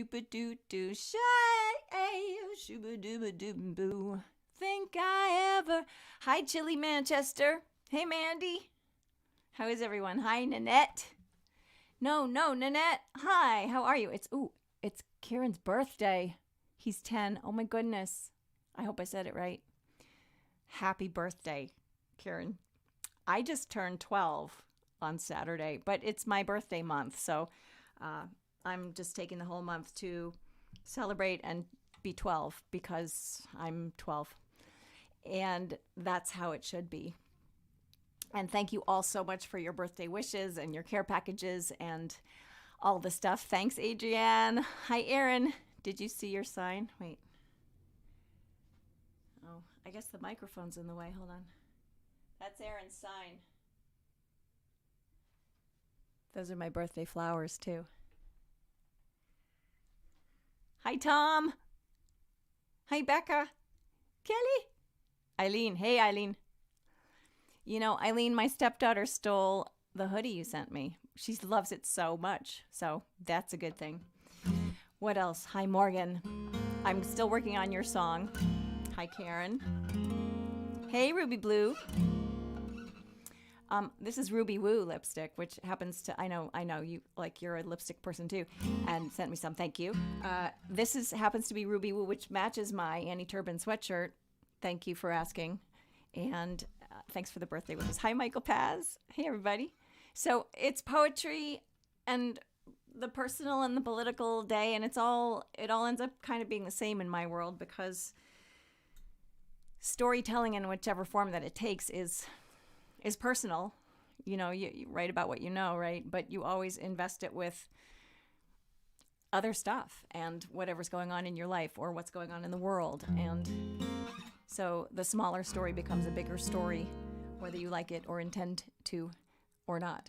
Shoo-ba-doo-ba-doo-doo-doo. Shy, shoo-ba-doo-ba-doo-boo. Think I ever. Hi, Chili Manchester. Hey, Mandy. How is everyone? Hi, Nanette. No, Nanette. Hi, how are you? It's Kieran's birthday. He's 10. Oh my goodness. I hope I said it right. Happy birthday, Kieran. I just turned 12 on Saturday, but it's my birthday month, so I'm just taking the whole month to celebrate and be 12 because I'm 12. And that's how it should be. And thank you all so much for your birthday wishes and your care packages and all the stuff. Thanks, Adrienne. Hi, Erin. Did you see your sign? Wait. Oh, I guess the microphone's in the way. Hold on. That's Erin's sign. Those are my birthday flowers, too. Hi, Tom. Hi, Becca. Kelly. Eileen. Hey, Eileen. You know, Eileen, my stepdaughter stole the hoodie you sent me. She loves it so much. So that's a good thing. What else? Hi, Morgan. I'm still working on your song. Hi, Karen. Hey, Ruby Blue. This is Ruby Woo lipstick, which happens to, I know, you, like, you're a lipstick person too, and sent me some, thank you. This happens to be Ruby Woo, which matches my Annie Turbin sweatshirt. Thank you for asking. And thanks for the birthday wishes. Hi, Michael Paz. Hey, everybody. So it's poetry and the personal and the political day, and it all ends up kind of being the same in my world because storytelling in whichever form that it takes is personal. You know, you write about what you know, right? But you always invest it with other stuff and whatever's going on in your life or what's going on in the world. And so the smaller story becomes a bigger story, whether you like it or intend to or not.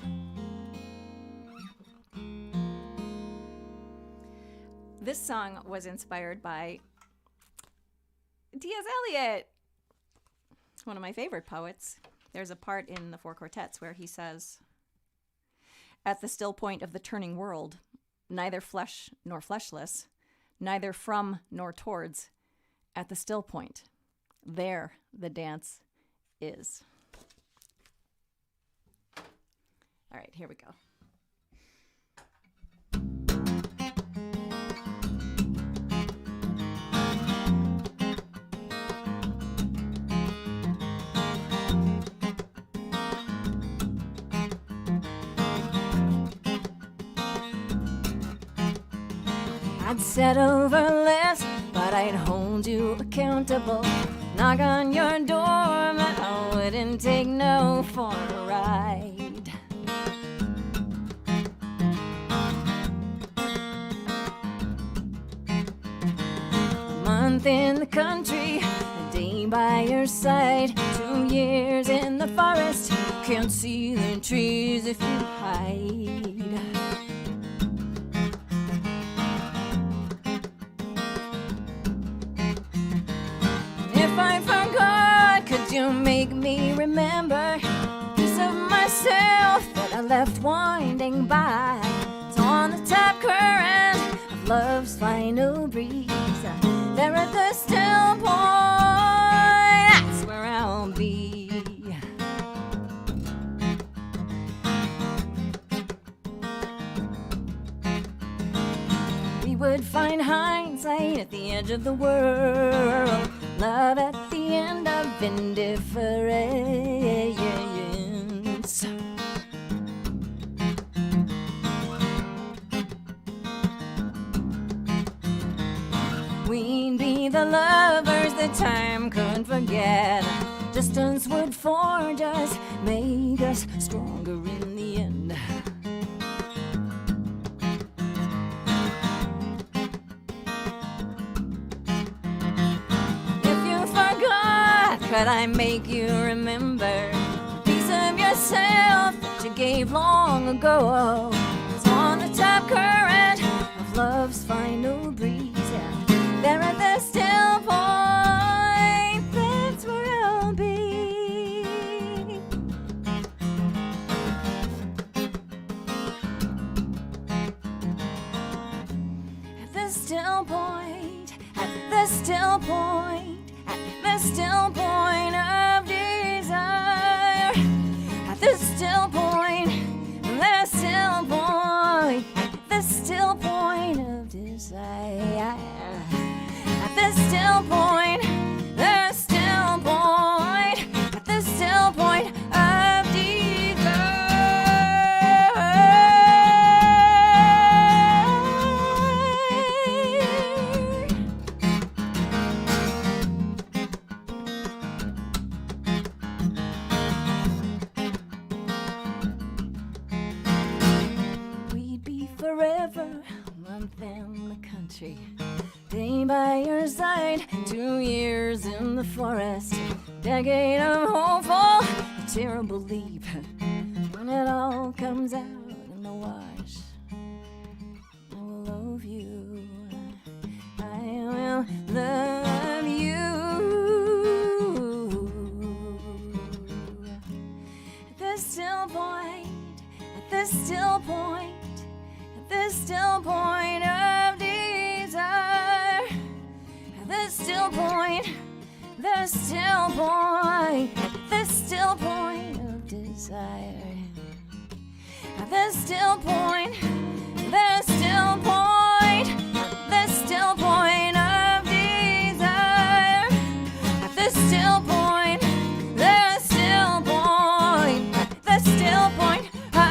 This song was inspired by T.S. Eliot. It's one of my favorite poets. There's a part in the Four Quartets where he says, "At the still point of the turning world, neither flesh nor fleshless, neither from nor towards, at the still point, there the dance is." All right, here we go. I'd settle for less, but I'd hold you accountable. Knock on your door, but I wouldn't take no for a ride. A month in the country, a day by your side. 2 years in the forest, can't see the trees if you hide. If I forgot, could you make me remember a piece of myself that I left winding by? It's on the tap current of love's final breeze. There at the still point, that's where I'll be. We would find hindsight at the edge of the world, love at the end of indifference. We'd be the lovers that time couldn't forget. Distance would forge us, make us stronger in the end. Could I make you remember a piece of yourself that you gave long ago? It's on the tap current of love's final breeze. There at the still point, that's where I'll be. At the still point, at the still point of desire. At the still point, the still point, at the still point of desire. At the still point, the still point, at the still point of desire. We'd be forever, month in the country, day by your side, 2 years in the forest, decade of hopeful, a terrible leap. When it all comes out in the wash, I will love you. I will love you. At the still point, at the still point, at the still point of desire. At the still point, the still point, the still point of desire. At the still point, the still point, the still point of desire. At the still point, the still point, the still point of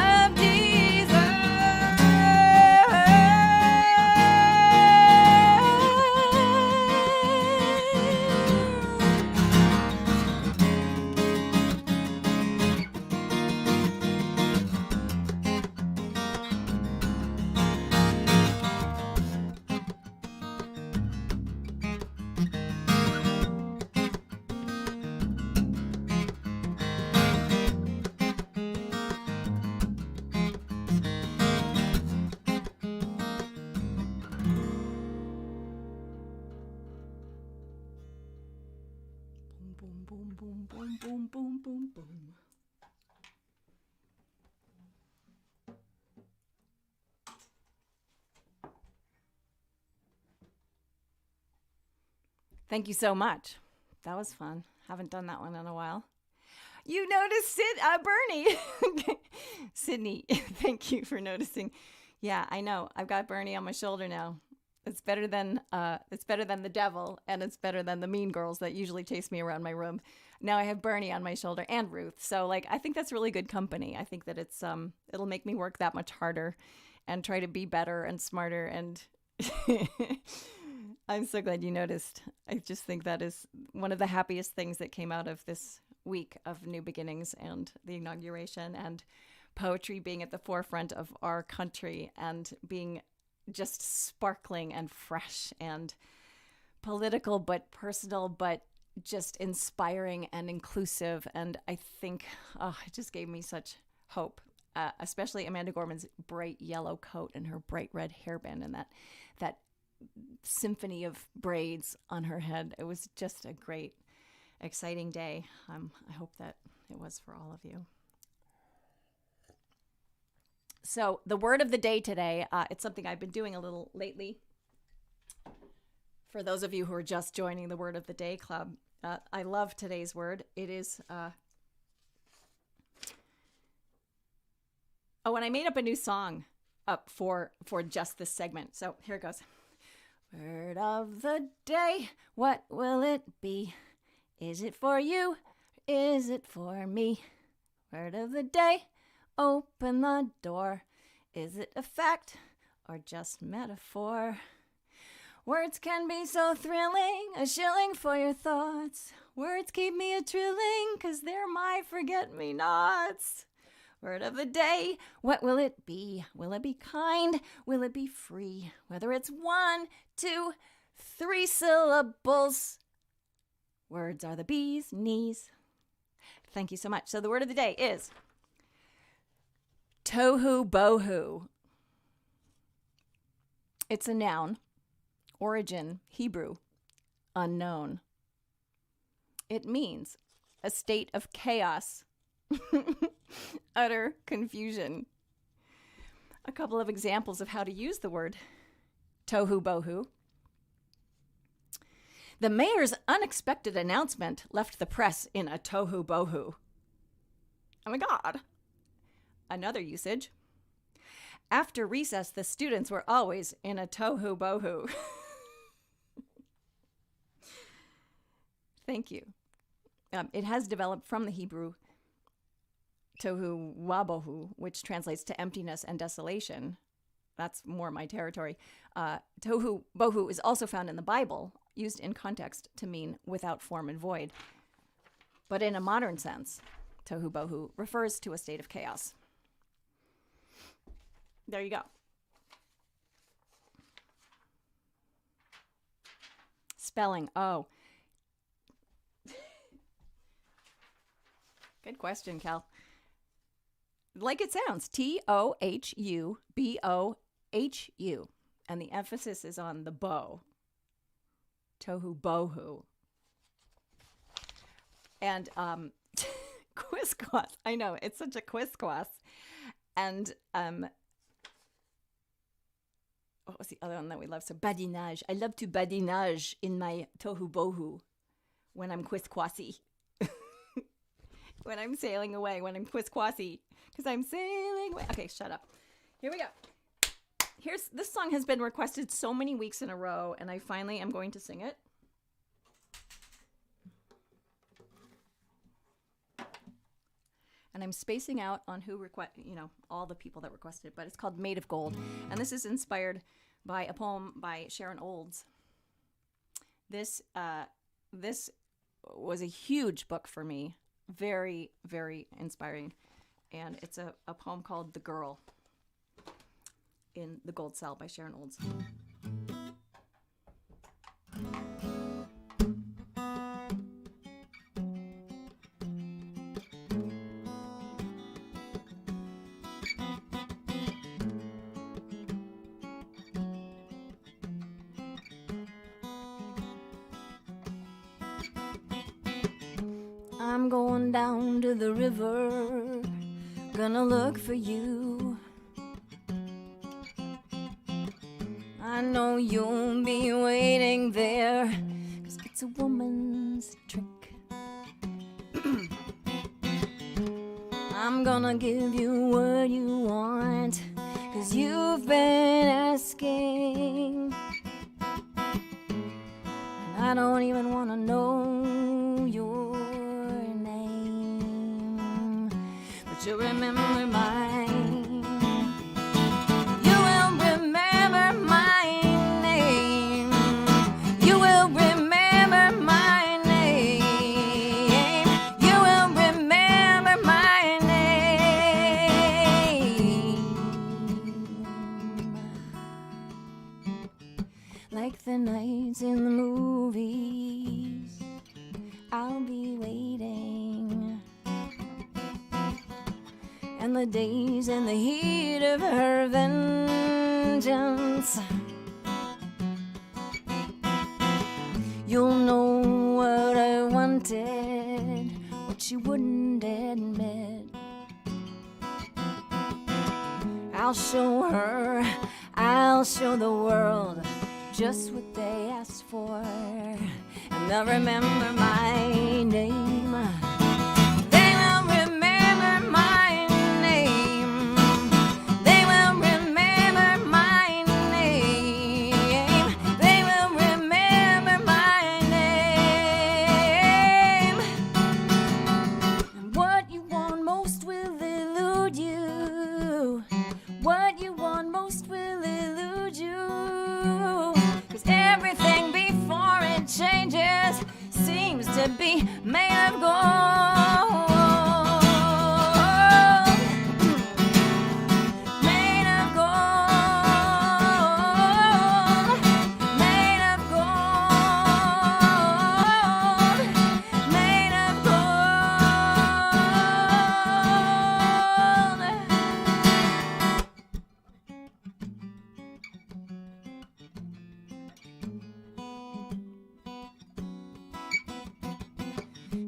boom, boom, boom, boom, boom, boom, boom, boom. Thank you so much. That was fun. Haven't done that one in a while. You noticed Bernie. Sydney, thank you for noticing. Yeah, I know. I've got Bernie on my shoulder now. It's better than the devil, and it's better than the mean girls that usually chase me around my room. Now I have Bernie on my shoulder and Ruth. So like I think that's really good company. I think that it's it'll make me work that much harder and try to be better and smarter, and I'm so glad you noticed. I just think that is one of the happiest things that came out of this week of new beginnings and the inauguration, and poetry being at the forefront of our country and being just sparkling and fresh and political but personal but just inspiring and inclusive. And I think it just gave me such hope, especially Amanda Gorman's bright yellow coat and her bright red hairband and that symphony of braids on her head. It was just a great, exciting day. I hope that it was for all of you. So the word of the day today, it's something I've been doing a little lately. For those of you who are just joining the Word of the Day Club, I love today's word. It is, and I made up a new song up for just this segment. So here it goes. Word of the day, what will it be? Is it for you? Is it for me? Word of the day, open the door. Is it a fact or just metaphor? Words can be so thrilling, a shilling for your thoughts. Words keep me a-trilling, 'cause they're my forget-me-nots. Word of the day, what will it be? Will it be kind? Will it be free? Whether it's 1, 2, 3 syllables, words are the bee's knees. Thank you so much. So the word of the day is tohu bohu. It's a noun. Origin, Hebrew, unknown. It means a state of chaos, utter confusion. A couple of examples of how to use the word tohu bohu. The mayor's unexpected announcement left the press in a tohu bohu. Oh my God. Another usage. After recess, the students were always in a tohu bohu. Thank you. It has developed from the Hebrew tohu wabohu, which translates to emptiness and desolation. That's more my territory. Tohu bohu is also found in the Bible, used in context to mean without form and void. But in a modern sense, tohu bohu refers to a state of chaos. There you go. Spelling. Oh. Good question, Cal. Like it sounds. Tohubohu. And the emphasis is on the bow. Tohu bohu. And quisquas. I know, it's such a quisquas. And what was the other one that we love? So badinage. I love to badinage in my tohu bohu when I'm quisquasy. When I'm sailing away, when I'm quisquasy. Because I'm sailing away. Okay, shut up. Here we go. This song has been requested so many weeks in a row, and I finally am going to sing it. And I'm spacing out on who all the people that requested it, but it's called Made of Gold. And this is inspired by a poem by Sharon Olds. This was a huge book for me. Very, very inspiring. And it's a poem called The Girl in The Gold Cell by Sharon Olds. I'm going down to the river, gonna look for you. I know you'll be waiting there, 'cause it's a woman's trick. I'm gonna give you what you want, 'cause you've been asking. And I don't even wanna know your name, but you'll remember mine. You will remember my name. You will remember my name. You will remember my name. Like the nights in the movies, I'll be waiting. And the days in the heat of her vengeance, you'll know what I wanted, what she wouldn't admit. I'll show her, I'll show the world just what they asked for, and they'll remember my name. They will remember my name. They will remember my name. They will remember my name. And what you want most will elude you. What you want most will elude you. 'Cause everything before it changes seems to be made of gold. Made of gold. Made of gold. Made of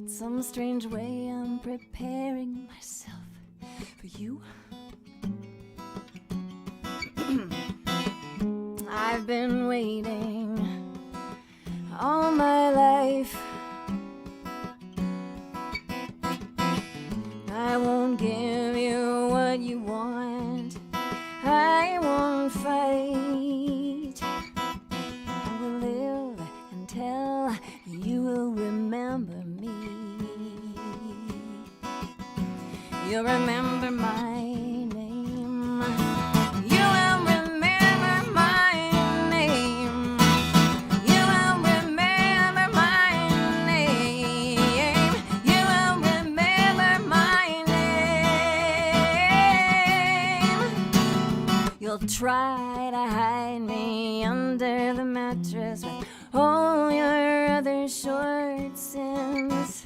some strange way I'm preparing myself for you. I've been waiting all my life. I won't give you what you want. I won't fight. I will live until you will remember me. You'll remember my name. You will remember my name. You will remember my name. You will remember my name. You'll try to hide me under the mattress with all your other short sins,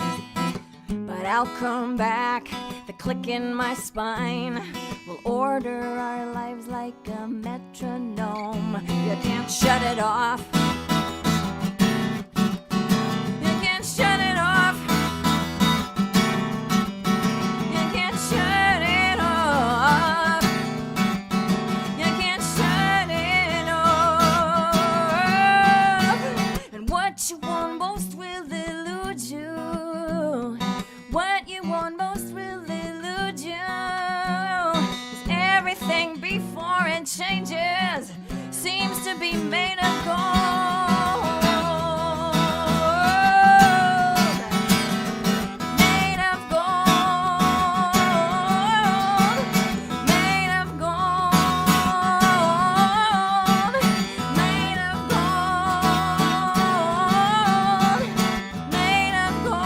but I'll come back. The click in my spine will order our lives like a metronome. You can't shut it off. You can't shut it off. You can't shut it off. You can't shut it off. And what you want most will elude you. What you want most will elude you. 'Cause everything before it changes seems to be made of gold. Made of gold. Made of gold. Made of gold. Made of gold.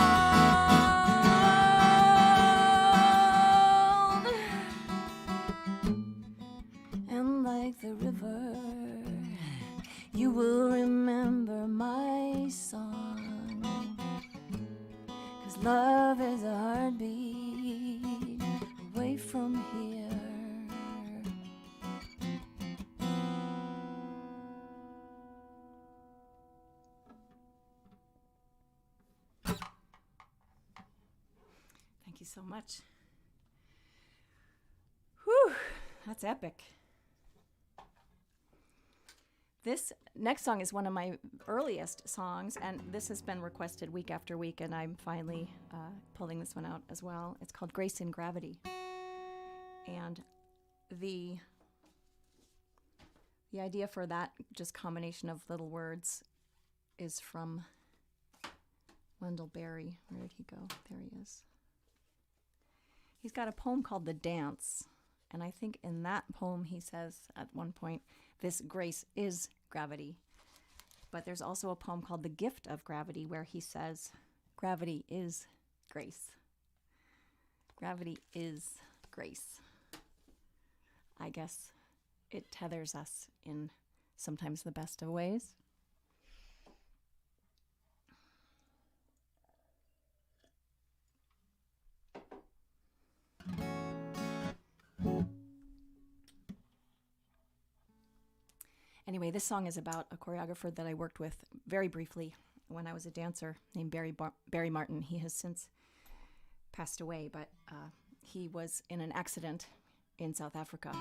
And like the river, you will remember my song. 'Cause love is a heartbeat away from here. Thank you so much. Whew, that's epic. This next song is one of my earliest songs, and this has been requested week after week, and I'm finally pulling this one out as well. It's called Grace in Gravity. And the idea for that just combination of little words is from Wendell Berry. Where did he go? There he is. He's got a poem called The Dance, and I think in that poem he says at one point, this grace is gravity. But there's also a poem called The Gift of Gravity where he says, gravity is grace. Gravity is grace. I guess it tethers us in sometimes the best of ways. Anyway, this song is about a choreographer that I worked with very briefly when I was a dancer named Barry Martin. He has since passed away, but he was in an accident in South Africa.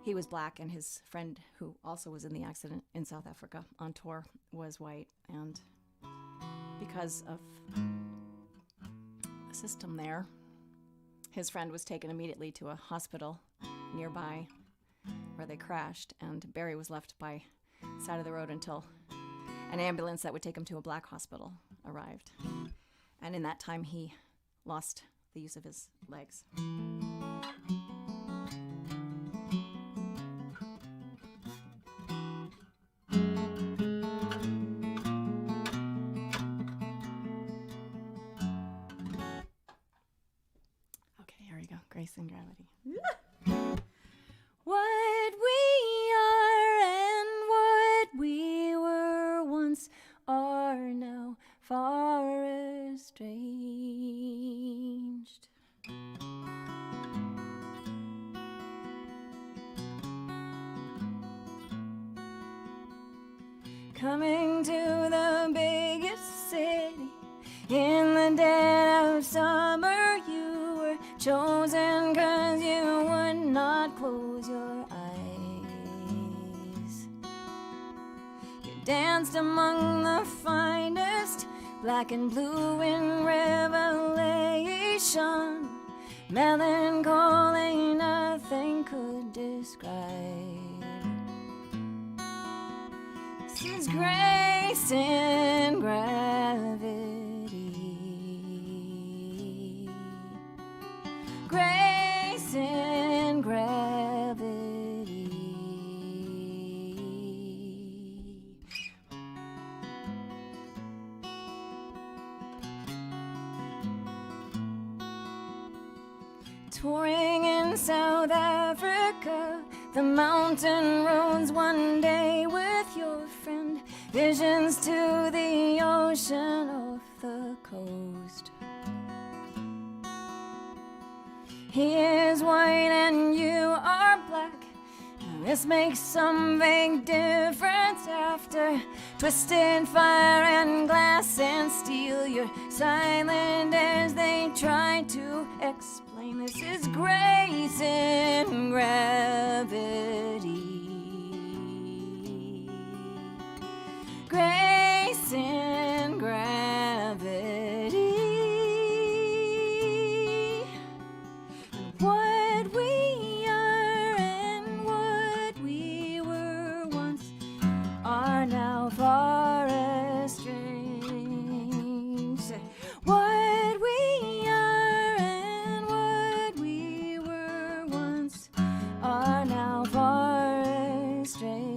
He was black, and his friend, who also was in the accident in South Africa on tour, was white. And because of the system there, his friend was taken immediately to a hospital nearby where they crashed, and Barry was left by the side of the road until an ambulance that would take him to a black hospital arrived. And in that time, he lost the use of his legs. Okay, here we go. Grace and Gravity. What we are and what we were once are now far estranged. Coming to the biggest city in the dead of summer, you were chosen 'cause you would not close your eyes. You danced among the finest, black and blue in revelation, melancholy nothing could describe. This is grace in gravity, grace in gravity. Touring in South Africa, the mountain roads one day with your friend, visions to the ocean off the coast. He is white and you are black, and this makes some vague difference after twisted fire and glass and steel. You're silent as they try to explain. This is grace in gravity, grace in gravity. What we are and what we were once are now far estranged. What we are and what we were once are now far estranged.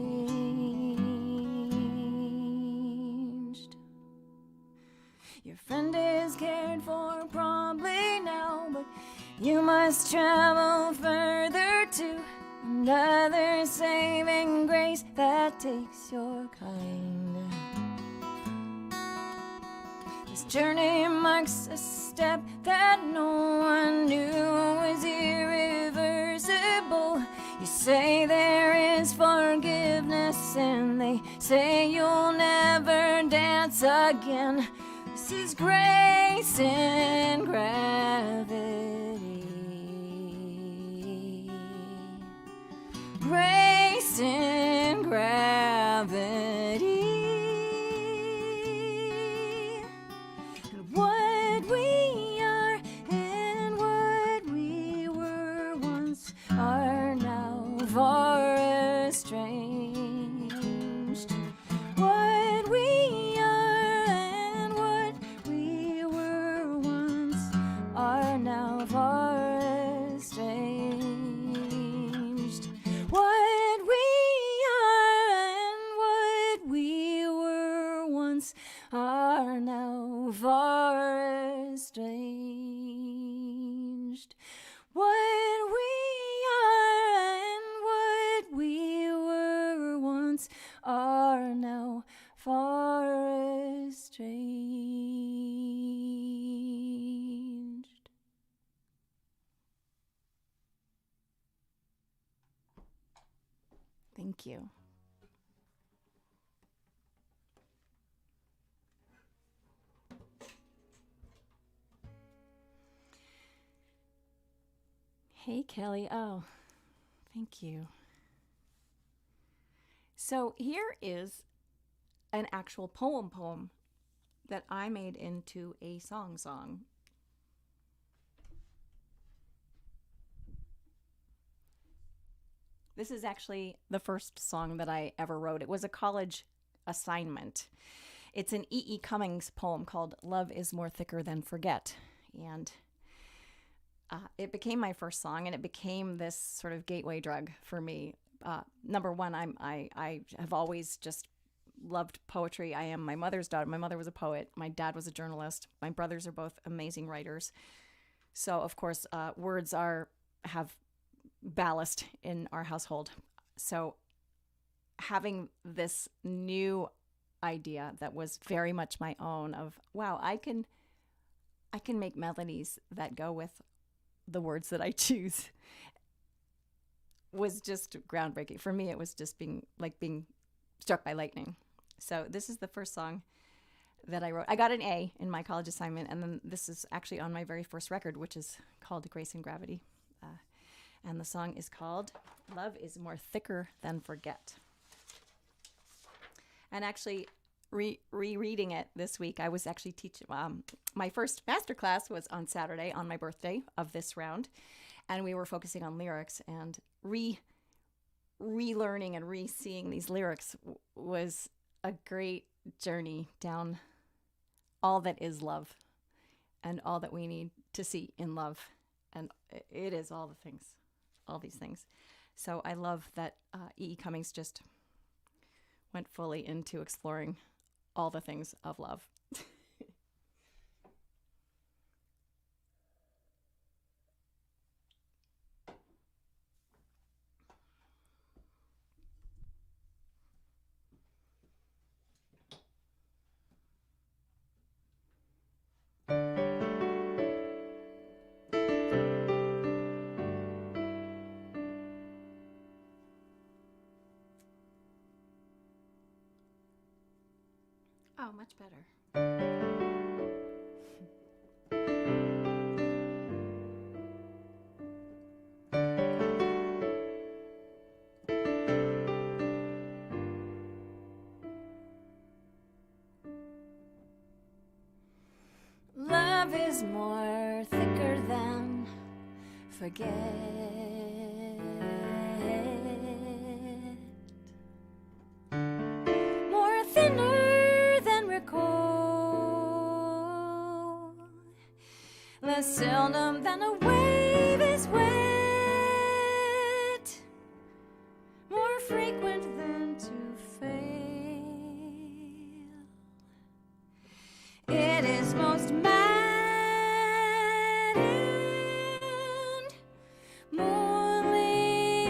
Your friend is cared for probably now, but you must travel further to another saving grace that takes your kind. This journey marks a step that no one knew was irreversible. You say there is forgiveness, and they say you'll never dance again. This is grace in gravity, grace in gravity. And what we are and what we were once are now far estranged. What we are and what we were once are now far estranged. What we are and what we were once are now far estranged. What we are and what we were once are now far estranged. Thank you. Hey, Kelly. Oh, thank you. So here is an actual poem that I made into a song. This is actually the first song that I ever wrote. It was a college assignment. It's an E.E. Cummings poem called Love is More Thicker Than Forget. And it became my first song, and it became this sort of gateway drug for me. Number one, I have always just loved poetry. I am my mother's daughter. My mother was a poet. My dad was a journalist. My brothers are both amazing writers. So, of course, words have ballast in our household. So having this new idea that was very much my own of, wow, I can make melodies that go with the words that I choose, was just groundbreaking. For me, it was just being struck by lightning. So this is the first song that I wrote. I got an A in my college assignment, and then this is actually on my very first record, which is called Grace and Gravity. And the song is called Love is More Thicker Than Forget. And actually, rereading it this week, I was actually teaching. My first master class was on Saturday on my birthday of this round, and we were focusing on lyrics, and relearning and re-seeing these lyrics was a great journey down all that is love and all that we need to see in love. And it is all the things, all these things. So I love that E.E. Cummings just went fully into exploring all the things of love. Oh, much better. Love is more thicker than forget. More thinner than recall. Less seldom than a wave is wet. More frequent than to fail. It is most mad and morally,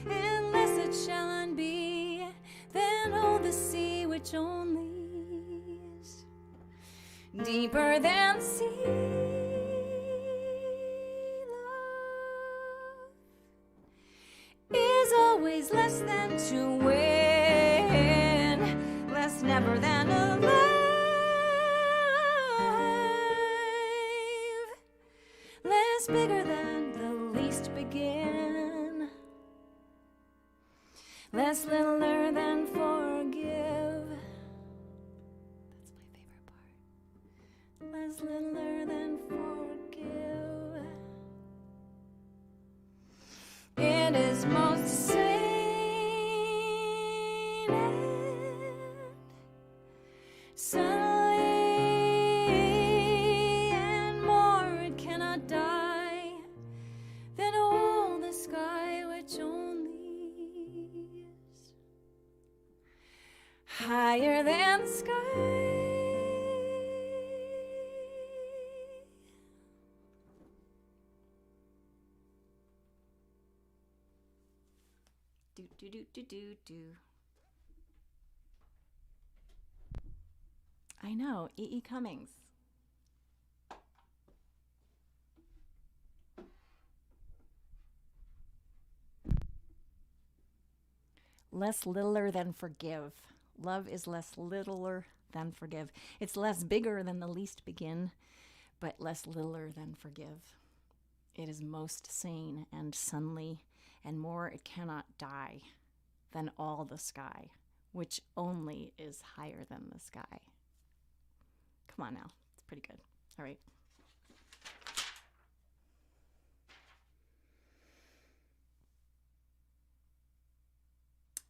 unless it shall unbe, then all the sea which only is deeper than sea. Love is always less than to win, less never than alive, less bigger than the least begin, less littler than forgive. That's my favorite part. Less littler than forgive. It is most sane and sunny, and more it cannot die than all the sky which only is higher than the sky. Do. I know, E.E. Cummings. Less littler than forgive. Love is less littler than forgive. It's less bigger than the least begin, but less littler than forgive. It is most sane and sunly, and more it cannot die than all the sky, which only is higher than the sky. Come on now, it's pretty good. All right.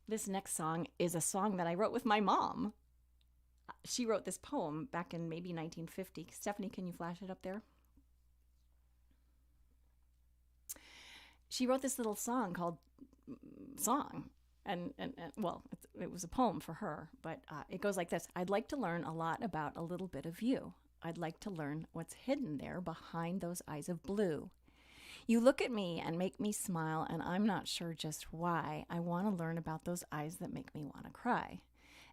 This next song is a song that I wrote with my mom. She wrote this poem back in maybe 1950. Stephanie, can you flash it up there? She wrote this little song called Song. And well, it was a poem for her, but it goes like this. I'd like to learn a lot about a little bit of you. I'd like to learn what's hidden there behind those eyes of blue. You look at me and make me smile, and I'm not sure just why. I want to learn about those eyes that make me want to cry.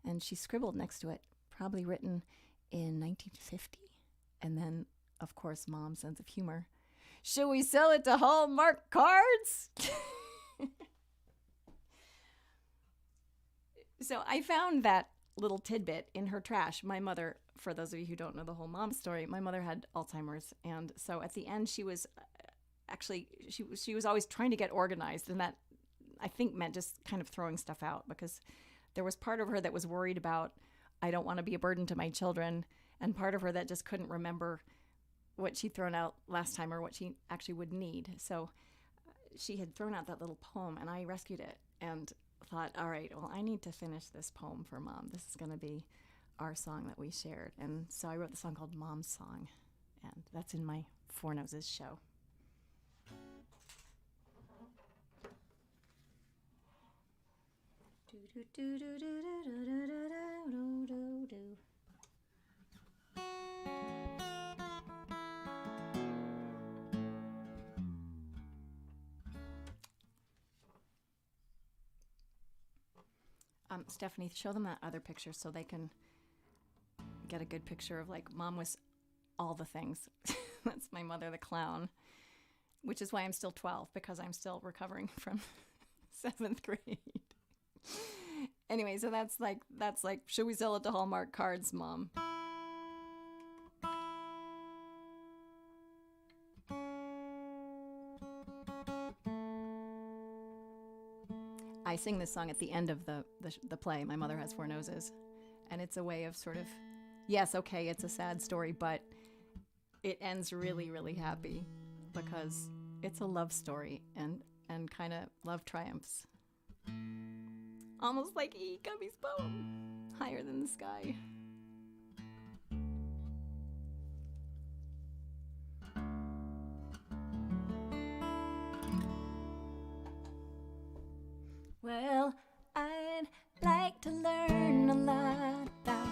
And she scribbled next to it, probably written in 1950. And then, of course, Mom's sense of humor. Should we sell it to Hallmark cards? So I found that little tidbit in her trash. My mother, for those of you who don't know the whole mom story, my mother had Alzheimer's. And so at the end, she was actually, she was always trying to get organized. And that, I think, meant just kind of throwing stuff out, because there was part of her that was worried about, I don't want to be a burden to my children, and part of her that just couldn't remember what she'd thrown out last time or what she actually would need. So she had thrown out that little poem, and I rescued it and thought, all right, well, I need to finish this poem for Mom. This is going to be our song that we shared. And so I wrote the song called Mom's Song, and that's in my Four Noses show. Stephanie, show them that other picture so they can get a good picture of, like, Mom was all the things. That's my mother, the clown, which is why I'm still 12, because I'm still recovering from 7th grade. Anyway, so that's like, should we sell it to Hallmark Cards, Mom? I sing this song at the end of the play, My Mother Has Four Noses, and it's a way of sort of, yes, okay, it's a sad story, but it ends really, really happy because it's a love story and kind of love triumphs. Almost like E. Cummings' poem, Higher Than the Sky. Well, I'd like to learn a lot about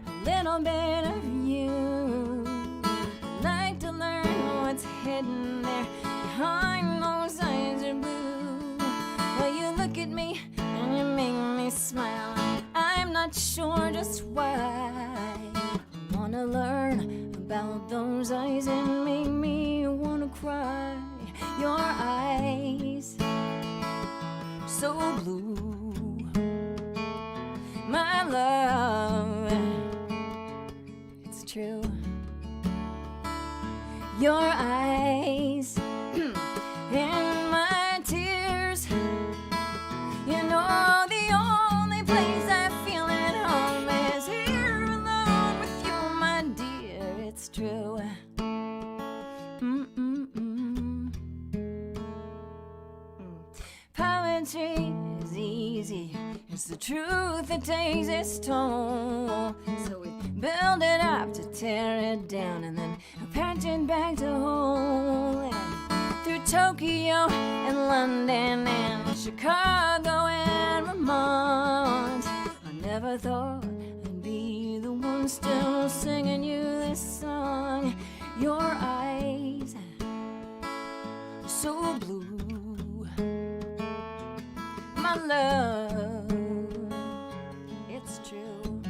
a little bit of you. I'd like to learn what's hidden there behind those eyes of blue. Well, you look at me and you make me smile. I'm not sure just why. I wanna learn about those eyes and make me wanna cry. Your eyes, so blue, my love, it's true. Your eyes and my tears, you know the only place I feel at home is here alone with you, my dear, it's true. Poetry is easy, it's the truth that takes its toll. So we build it up to tear it down and then patch it back to whole. And through Tokyo and London and Chicago and Vermont, I never thought I'd be the one still singing you this song. Your eyes, so blue, my love, it's true.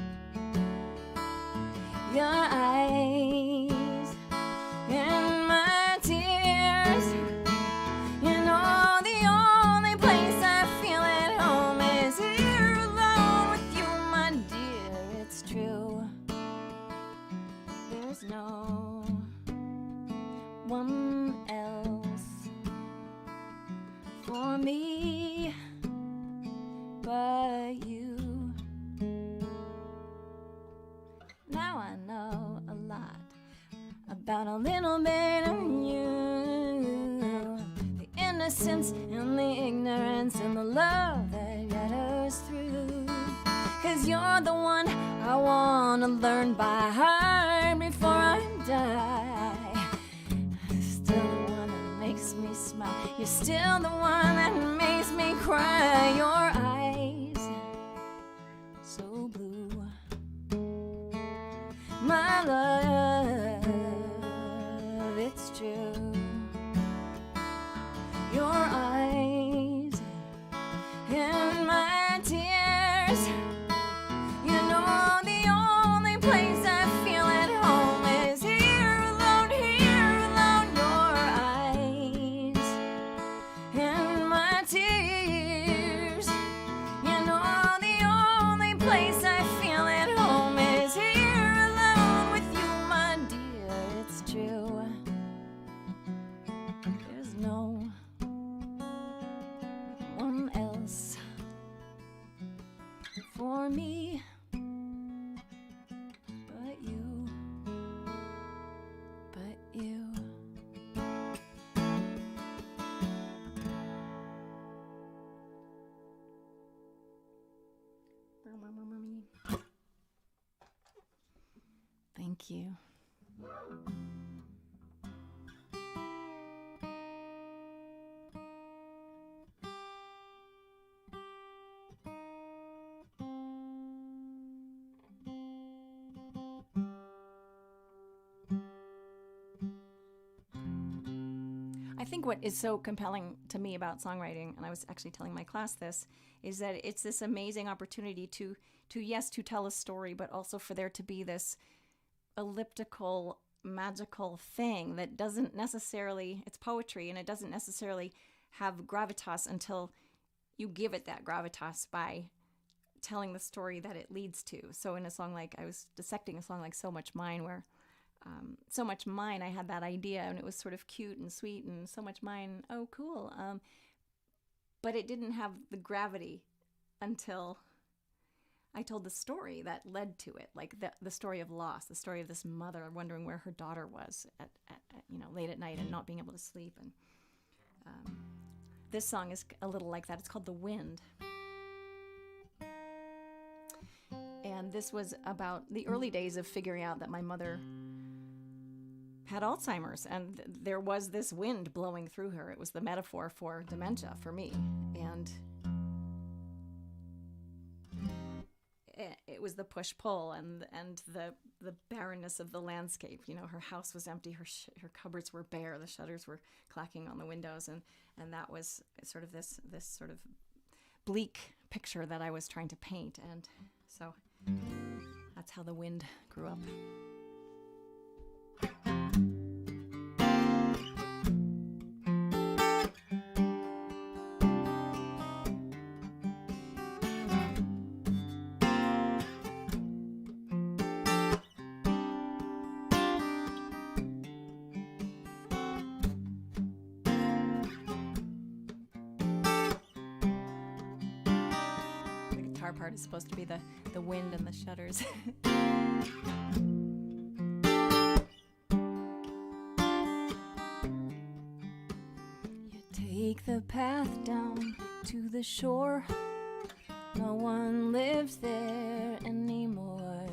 Your eyes and my tears, you know the only place I feel at home is here alone with you, my dear, it's true. There's no one else for me but you. Now I know a lot about a little bit of you, the innocence and the ignorance and the love that got us through. 'Cause you're the one I wanna learn by heart before I die. Still the one that makes me smile, you're still the one that makes me cry. Your eyes, so blue, my love, it's true. Your eyes and my tears, you know the only place I feel at home is here alone, here alone. Your eyes and my tears, you know the only place I feel at home is here alone with you, my dear, it's true. There's no I think what is so compelling to me about songwriting, and I was actually telling my class this, is that it's this amazing opportunity to tell a story, but also for there to be this elliptical, magical thing that doesn't necessarily, it's poetry, and it doesn't necessarily have gravitas until you give it that gravitas by telling the story that it leads to. So in a song like, I was dissecting a song like So Much Mine, where So Much Mine, I had that idea, and it was sort of cute and sweet, and So Much Mine, oh, cool. But it didn't have the gravity until I told the story that led to it, like the story of loss, the story of this mother wondering where her daughter was at late at night and not being able to sleep. And this song is a little like that. It's called The Wind. And this was about the early days of figuring out that my mother had Alzheimer's, and there was this wind blowing through her. It was the metaphor for dementia for me, and it was the push-pull and the barrenness of the landscape. You know, her house was empty, her cupboards were bare, the shutters were clacking on the windows, and that was sort of this sort of bleak picture that I was trying to paint, and so that's how The Wind grew up. Part is supposed to be the wind and the shutters. You take the path down to the shore. No one lives there anymore.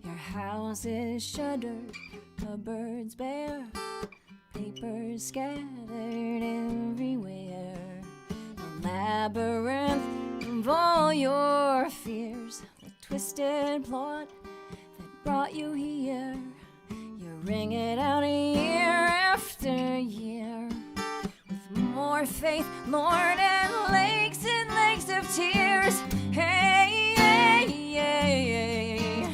Your house is shuttered, cupboards bare, papers scattered everywhere. A labyrinth of all your fears, the twisted plot that brought you here. You ring it out year after year, with more faith, Lord, and lakes of tears. Hey, hey, hey, hey.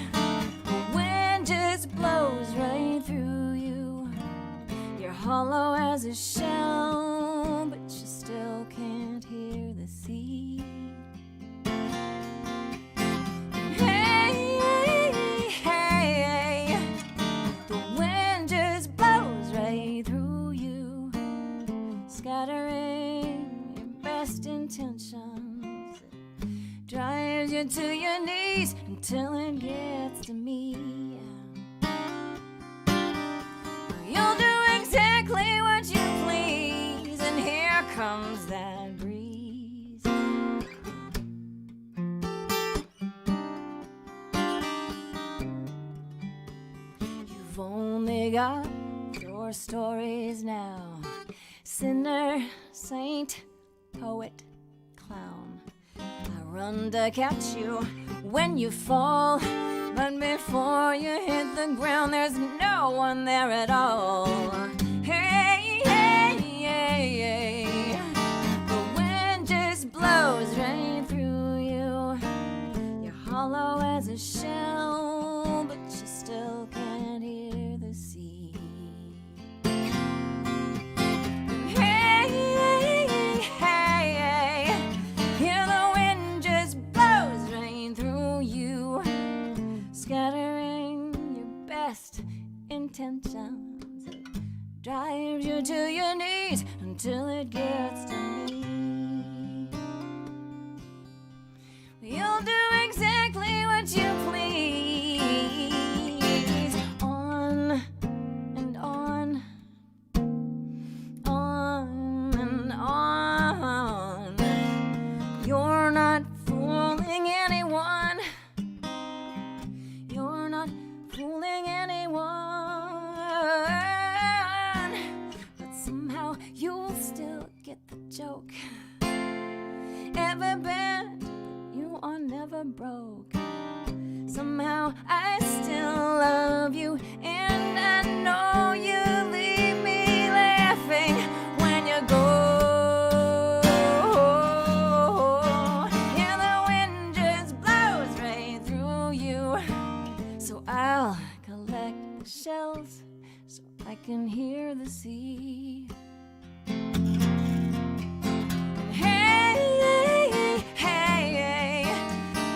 The wind just blows right through you. You're hollow as a shell, but you still can't hear the sea. Scattering your best intentions, it drives you to your knees until it gets to me. You'll do exactly what you please, and here comes that breeze. You've only got your stories now. Sinner, saint, poet, clown. I run to catch you when you fall, but before you hit the ground, there's no one there at all. Hey, hey, hey, hey. The wind just blows right through you. You're hollow as a shell, but you still can't hear the sea. Scattering your best intentions, it drives you to your knees until it gets to me. You'll do exactly what you please, on and on, on and on. You're not fooling anyone. You're not fooling anyone. hills so I can hear the sea. Hey, hey,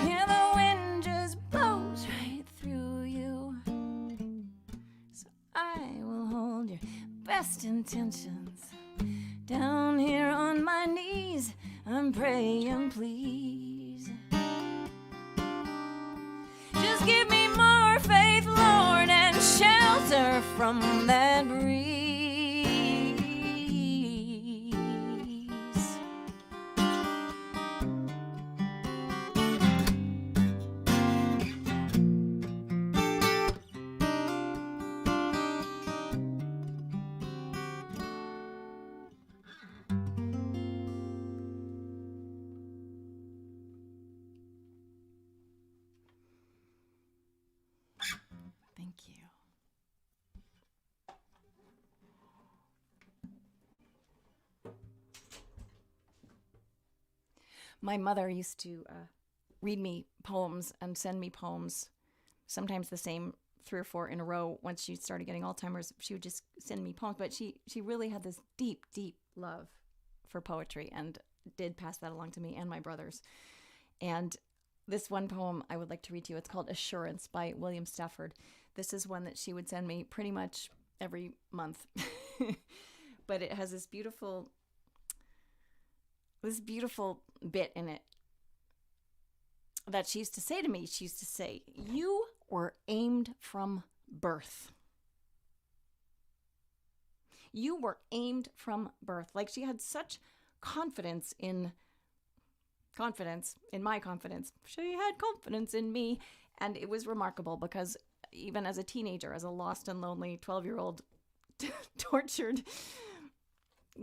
yeah, the wind just blows right through you. So I will hold your best intentions. Down here on my knees, I'm praying, please. Just give me more faith, Lord, and shelter from that breeze. Thank you. My mother used to read me poems and send me poems, sometimes the same 3 or 4 in a row. Once she started getting Alzheimer's, she would just send me poems. But she really had this deep, deep love for poetry and did pass that along to me and my brothers. And this one poem I would like to read to you. It's called Assurance by William Stafford. This is one that she would send me pretty much every month. But it has this beautiful bit in it that she used to say to me. She used to say, "You were aimed from birth." You were aimed from birth. Like, she had such confidence in my confidence. She had confidence in me. And it was remarkable because even as a teenager, as a lost and lonely 12-year-old tortured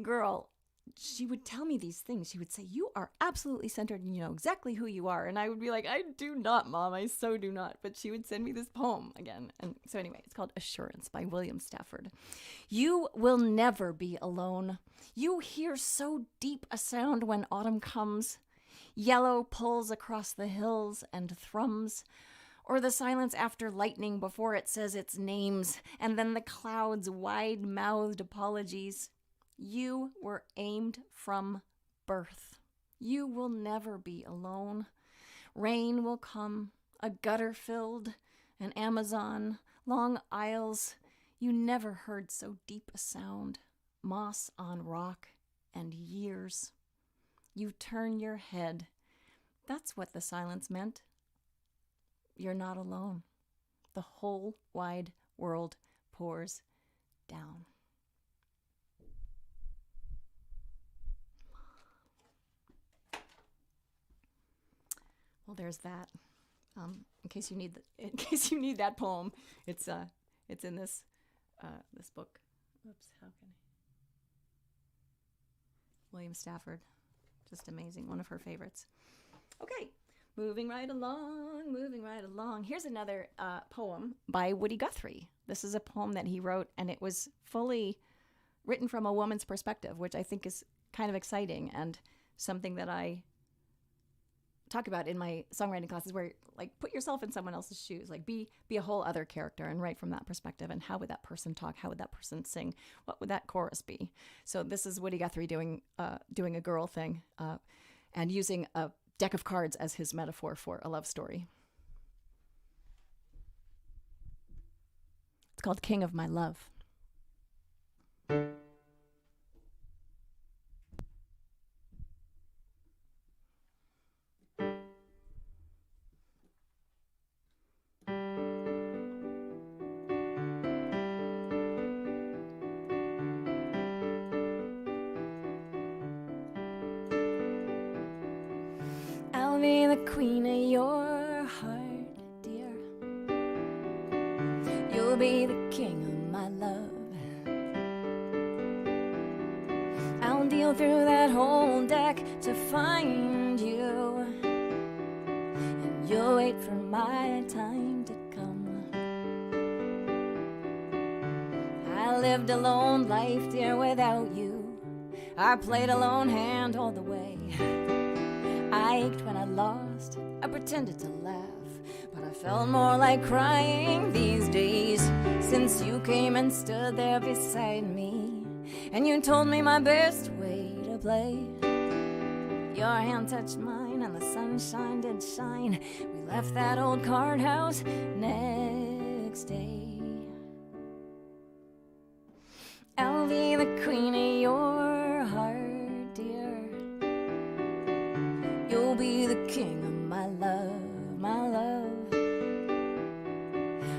girl, she would tell me these things. She would say, "You are absolutely centered and you know exactly who you are." And I would be like, "I do not, Mom. I so do not." But she would send me this poem again. And so anyway, it's called Assurance by William Stafford. You will never be alone. You hear so deep a sound when autumn comes. Yellow pulls across the hills and thrums, or the silence after lightning before it says its names, and then the clouds' wide-mouthed apologies. You were aimed from birth. You will never be alone. Rain will come, a gutter filled, an Amazon, long aisles. You never heard so deep a sound, moss on rock and years. You turn your head. That's what the silence meant. You're not alone. The whole wide world pours down. Well, there's that. In case you need that poem, it's in this book. Oops, how can I? William Stafford. Just amazing. One of her favorites. Okay, moving right along. Here's another poem by Woody Guthrie. This is a poem that he wrote, and it was fully written from a woman's perspective, which I think is kind of exciting and something that I talk about in my songwriting classes, where, like, put yourself in someone else's shoes, like be a whole other character and write from that perspective. And how would that person talk? How would that person sing? What would that chorus be? So this is Woody Guthrie doing a girl thing and using a deck of cards as his metaphor for a love story. It's called King of My Love. I'll be the queen of your heart, dear. You'll be the king of my love. I'll deal through that whole deck to find you, and you'll wait for my time to come. I lived a lone life, dear, without you. I played a lone hand all the way. I ached when I lost, I pretended to laugh, but I felt more like crying these days. since you came and stood there beside me, and you told me my best way to play. Your hand touched mine and the sunshine did shine. We left that old card house next day. I'll be the queen of your heart, dear. You'll be the king of my love, my love.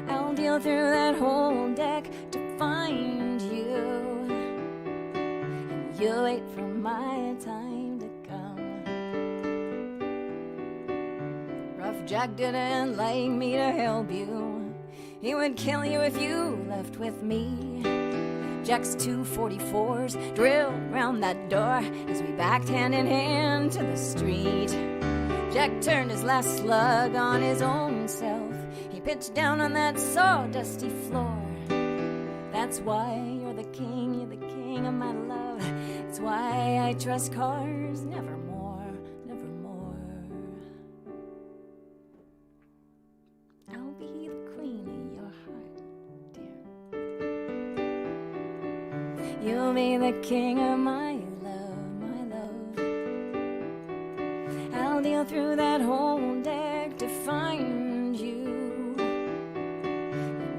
I'll deal through that whole deck to find you, and you'll wait for my time to come. Rough Jack didn't like me to help you. He would kill you if you left with me. Jack's 244s drilled round that door as we backed hand in hand to the street. Jack turned his last slug on his own self. He pitched down on that sawdusty floor. That's why you're the king of my love. That's why I trust cars nevermore, nevermore. I'll be the queen of your heart, dear. You'll be the king of my love, my love. I'll deal through that whole deck to find you.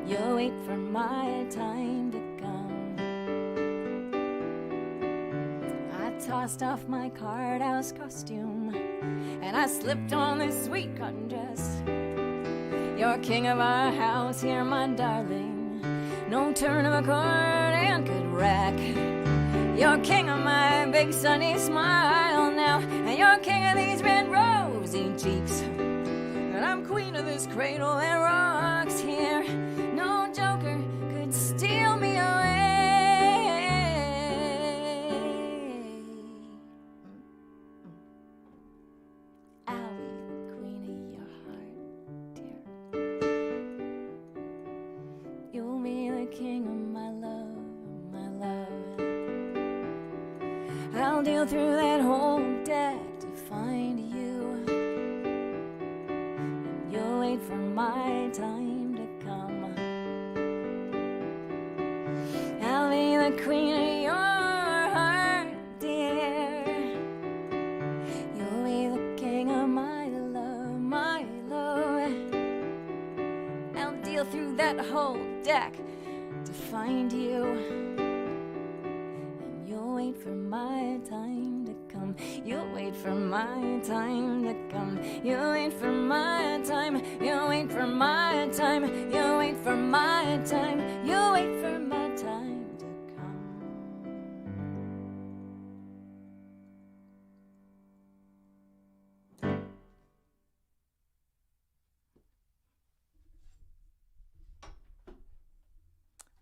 You'll wait for my time to come. I tossed off my card house costume and I slipped on this sweet cotton dress. You're king of our house here, my darling. No turn of a accordion could wreck. You're king of my big sunny smile now, and you're king of these red rosy cheeks. And I'm queen of this cradle that rocks here. No joker could steal me away. I'll be the queen of your heart, dear. You'll be the king of my love, my love. I'll deal through that whole deck to find you. And you'll wait for my time to come. I'll be the queen of your heart, dear. You'll be the king of my love, my love. I'll deal through that whole deck to find you. And you'll wait for my time to come. You'll wait for my time to come. You'll wait for my time. You'll wait for my time. You'll wait for my time. You'll wait for my time to come.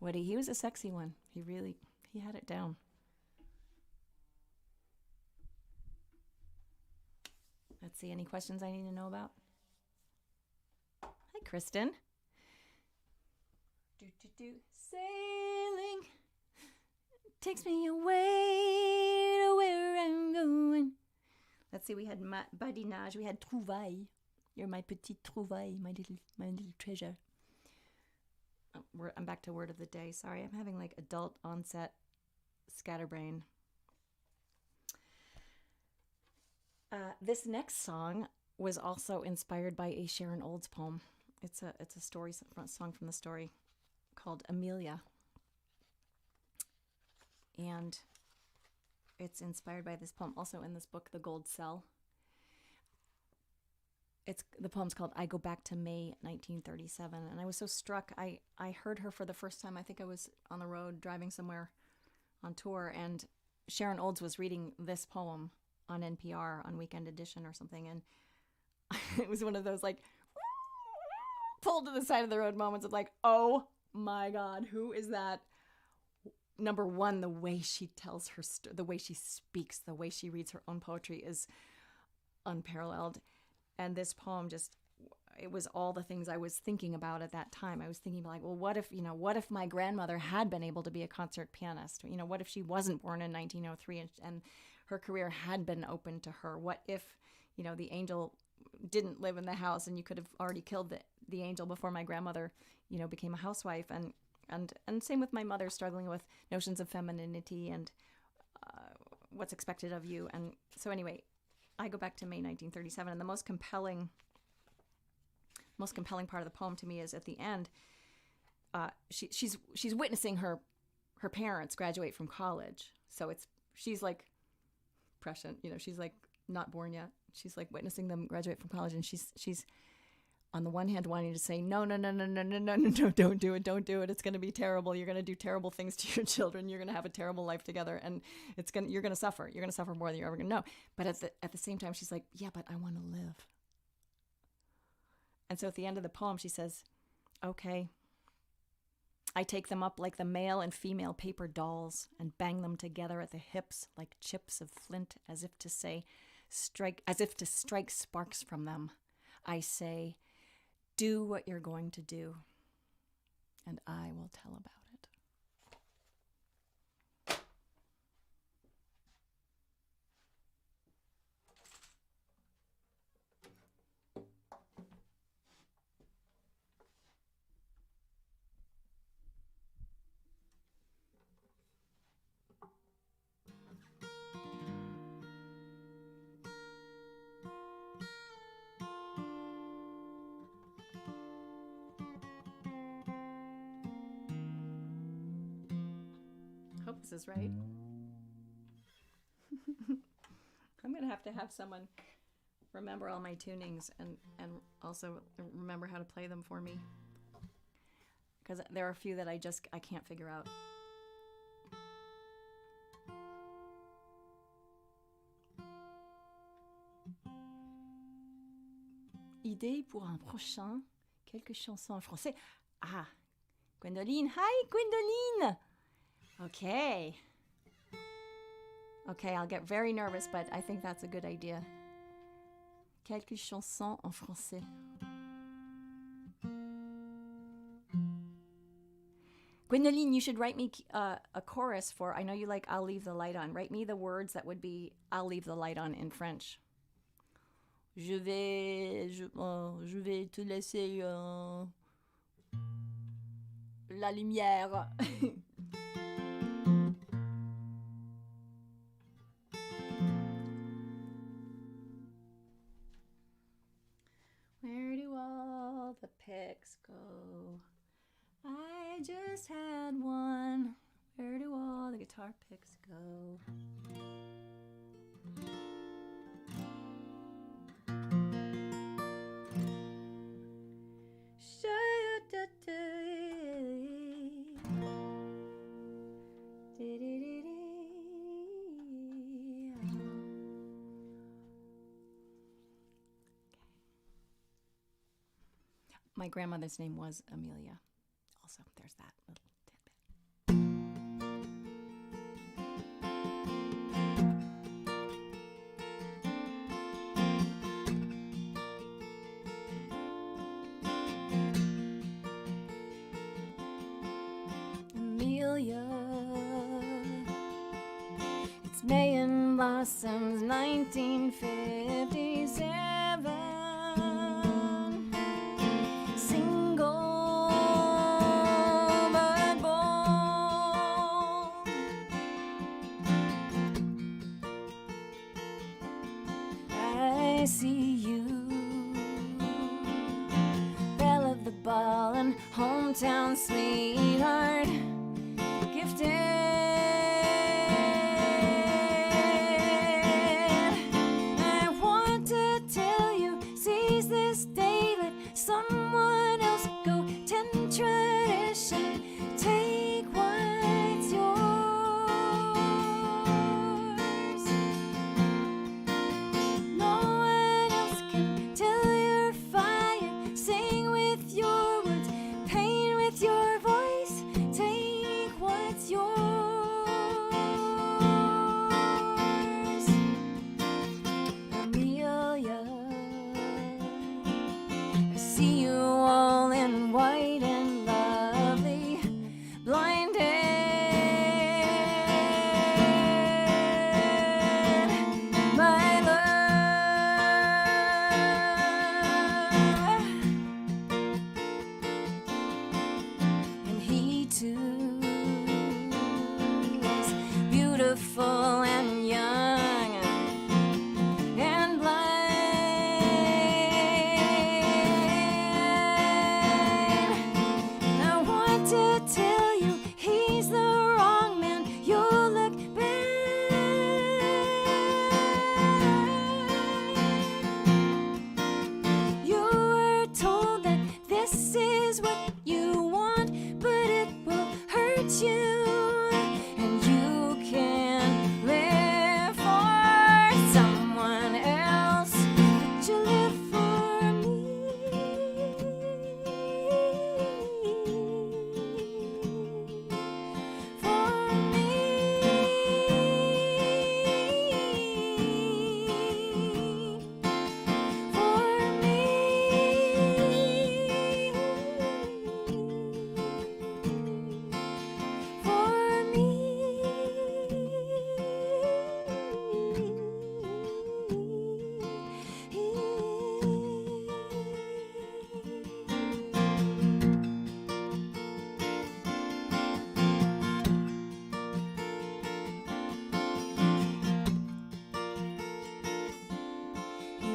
Woody, he was a sexy one. He had it down. Let's see, any questions I need to know about? Hi, Kristen. Sailing takes me away to where I'm going. Let's see, we had badinage, we had trouvaille. You're my petite trouvaille, my little treasure. I'm back to word of the day. Sorry, I'm having like adult onset scatterbrain. This next song was also inspired by a Sharon Olds poem. It's a song from the story called Amelia, and it's inspired by this poem. Also in this book, The Gold Cell. The poem's called "I Go Back to May 1937," and I was so struck. I heard her for the first time. I think I was on the road driving somewhere on tour, and Sharon Olds was reading this poem on NPR on Weekend Edition or something, and it was one of those like pulled to the side of the road moments of like, oh my God, who is that? Number one, the way she tells her the way she speaks, the way she reads her own poetry is unparalleled. And this poem it was all the things I was thinking about at that time. I was thinking like, well, what if my grandmother had been able to be a concert pianist? What if she wasn't born in 1903 and her career had been open to her? What if, the angel didn't live in the house and you could have already killed the angel before my grandmother, became a housewife? And And same with my mother, struggling with notions of femininity and what's expected of you. And so anyway, I go back to May 1937, and the most compelling part of the poem to me is at the end. She's witnessing her parents graduate from college. So she's like prescient, she's like not born yet. She's like witnessing them graduate from college, and she's on the one hand wanting to say no, don't do it, it's going to be terrible, you're going to do terrible things to your children, you're going to have a terrible life together, and you're going to suffer more than you're ever going to know. But at the same time, she's like, yeah, but I want to live. And so at the end of the poem, she says, okay, I take them up like the male and female paper dolls and bang them together at the hips like chips of flint, as if to strike sparks from them. I say, do what you're going to do, and I will tell about it. Hope this is right. I'm going to have someone remember all my tunings and also remember how to play them for me, because there are a few that I can't figure out. Idée pour un prochain, quelques chansons en français. Ah, Gwendoline. Hi, Gwendoline. Okay, I'll get very nervous, but I think that's a good idea. Quelques chansons en français. Gwendoline, you should write me a chorus for, I know you like I'll Leave the Light On. Write me the words that would be I'll leave the light on in French. Je vais te laisser la lumière. Where do all the picks go? I just had one. Where do all the guitar picks go? My grandmother's name was Amelia. Also, there's that little tidbit. Amelia, it's May and Blossoms, 1957. I see you, belle of the ball and hometown sweetheart, gifted. I want to tell you, seize this day, let someone else go, tend tradition, take what's yours. Take hurt you, and you can live for someone else, but you live for me. For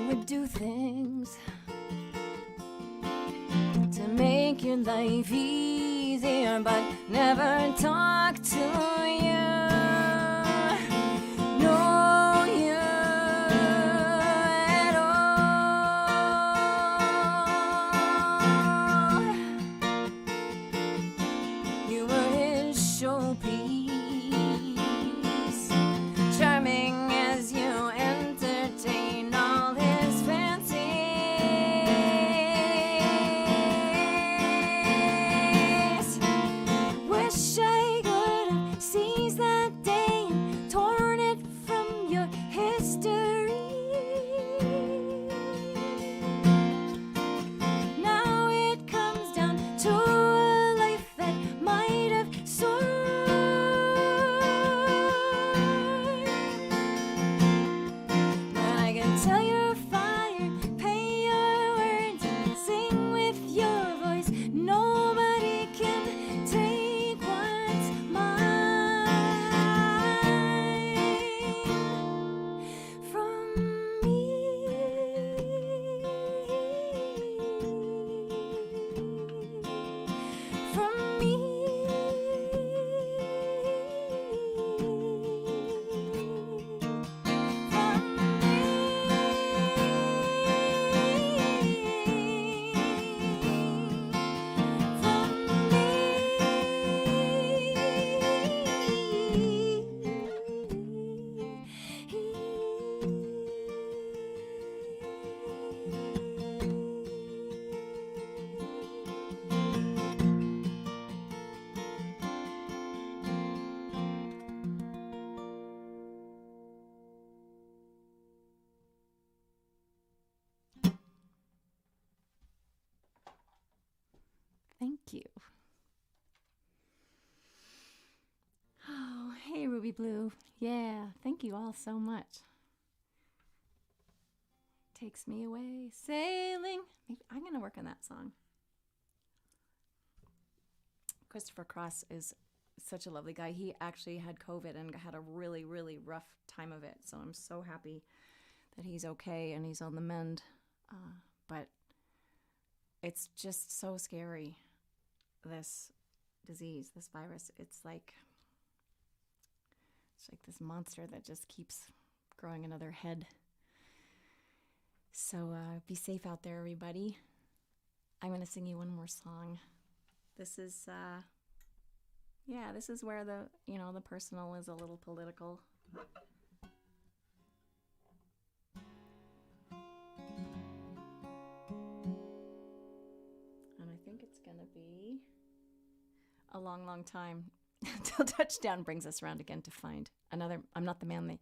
would do things to make your life easier, but never talk to you. Know you at all. You were his showpiece, charming as you entertain all his fancies. Wish I could have seized that day and torn it from your history. Now it comes down to a life that might have soared. But I can tell you're fire, pay your words, and sing with your voice. Nobody can take what's mine from me. From me. Thank you. Oh, hey, Ruby Blue. Yeah, thank you all so much. Takes me away sailing. Maybe I'm going to work on that song. Christopher Cross is such a lovely guy. He actually had COVID and had a really, really rough time of it. So I'm so happy that he's okay and he's on the mend. But it's just so scary, this disease, this virus. It's like this monster that just keeps growing another head. So be safe out there, everybody. I'm going to sing you one more song. This is, this is where the personal is a little political. And I think it's going to be a long, long time until touchdown brings us around again to find another. I'm not the man they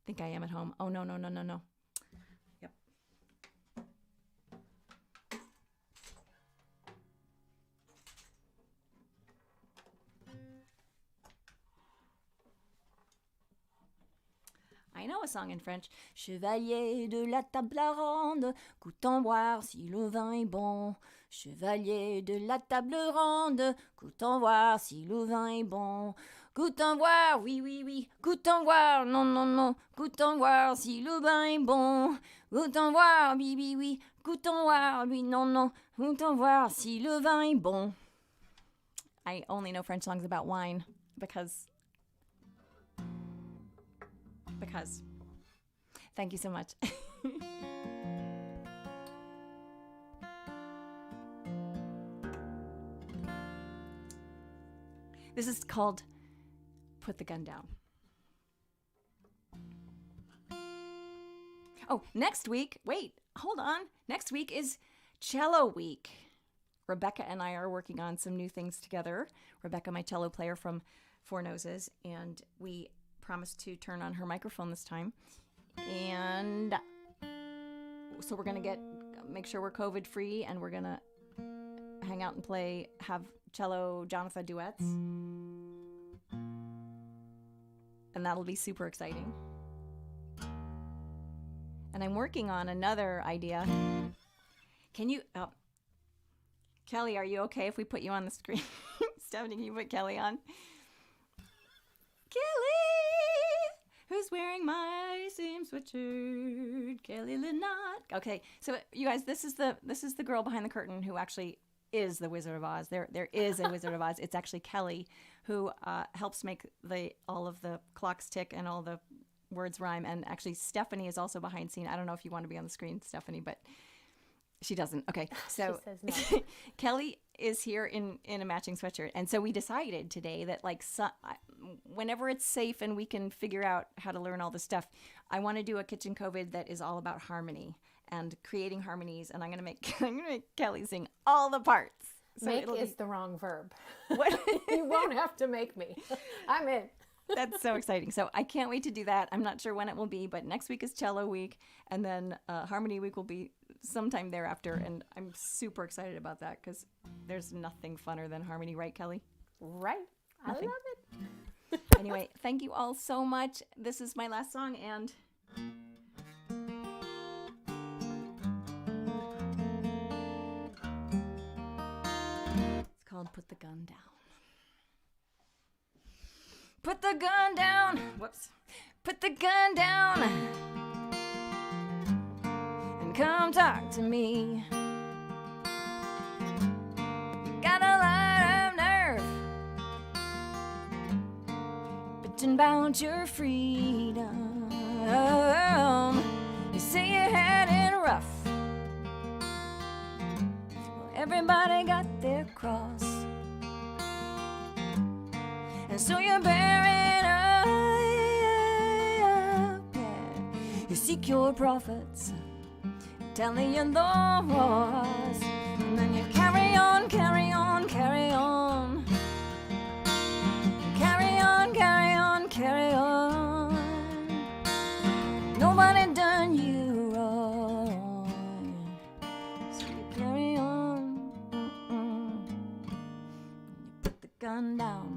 think I am at home. Oh, no. Yep. I know a song in French. Chevalier de la table ronde, goûtons voir si le vin est bon. Chevalier de la table ronde, goûtons voir si le vin est bon. Goûtons voir, oui, oui, oui. Goûtons voir, non, non, non. Goûtons voir si le vin est bon. Goûtons voir, oui, oui, oui. Goûtons voir, oui, non, non. Goûtons voir si le vin est bon. I only know French songs about wine because. Thank you so much. This is called Put the Gun Down. Oh, next week, wait, hold on. Next week is Cello Week. Rebecca and I are working on some new things together. Rebecca, my cello player from Four Noses, and we promised to turn on her microphone this time. And so we're going to make sure we're COVID free, and we're going to hang out and have cello Jonatha duets. And that'll be super exciting. And I'm working on another idea. Kelly, are you okay if we put you on the screen? Stephanie, can you put Kelly on? Kelly, who's wearing my same sweatshirt? Kelly Lynott. Okay, so you guys, this is the girl behind the curtain who actually is the Wizard of Oz. There is a Wizard of Oz. It's actually Kelly who helps make all of the clocks tick and all the words rhyme. And actually, Stephanie is also behind scene. I don't know if you want to be on the screen, Stephanie, but she doesn't. Okay, so she says no. Kelly is here in a matching sweatshirt. And so we decided today that whenever it's safe and we can figure out how to learn all this stuff, I want to do a Kitchen COVID that is all about harmony and creating harmonies. And I'm going to make Kelly sing all the parts. So make is the wrong verb. What? You won't have to make me. I'm in. That's so exciting. So I can't wait to do that. I'm not sure when it will be, but next week is Cello Week, and then Harmony Week will be sometime thereafter, and I'm super excited about that because there's nothing funner than harmony, right, Kelly? Right. Nothing. I love it. Anyway, thank you all so much. This is my last song, and it's called Put the Gun Down. Put the gun down. Whoops. Put the gun down and come talk to me. You got a lot of nerve bitching about your freedom. You say you had it rough. Well, everybody got their cross. And so you bear it up, yeah. You seek your prophets, telling you those, and then you carry on, carry on, carry on. Carry on, carry on, carry on. Nobody done you wrong, so you carry on. You put the gun down.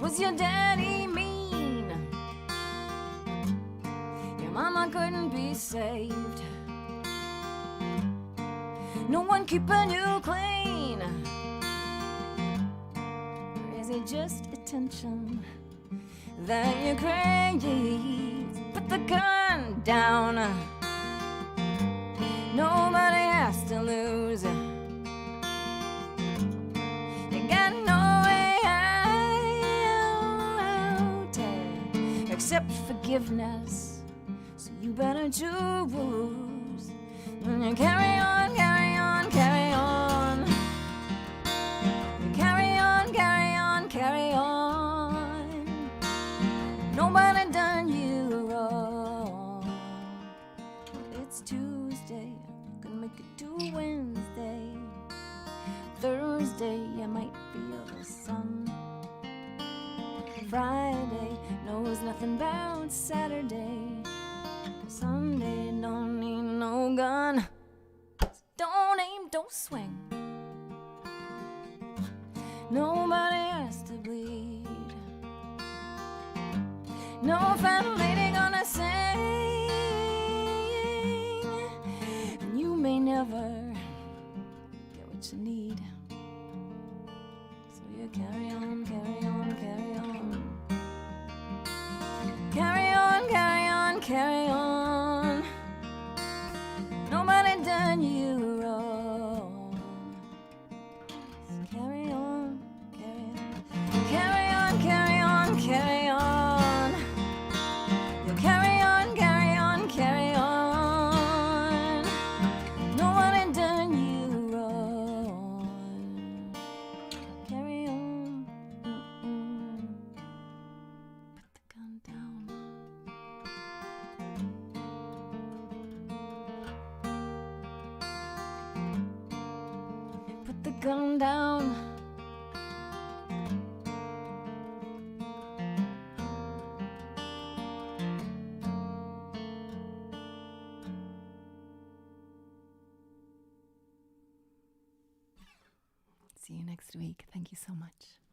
Was your daddy mean? Your mama couldn't be saved. No one keeping you clean? Or is it just attention that you crave? Put the gun down. Nobody has to lose. You got no way out except forgiveness, so you better choose. And carry on, carry on, carry on. Carry on, carry on, carry on. Nobody done you wrong. It's Tuesday, gonna make it to Wednesday. Thursday, I might feel the sun. Friday knows nothing about Saturday. Sunday don't need no gun. Don't aim, don't swing. Nobody has to bleed. No fat lady gonna sing, and you may never get what you need. So you carry on, carry on, carry on. Carry on, carry on, carry on. Nobody done you wrong. So carry on, carry on. Carry on, carry on, carry on. You carry on, carry on, carry on. gone down. See you next week. Thank you so much.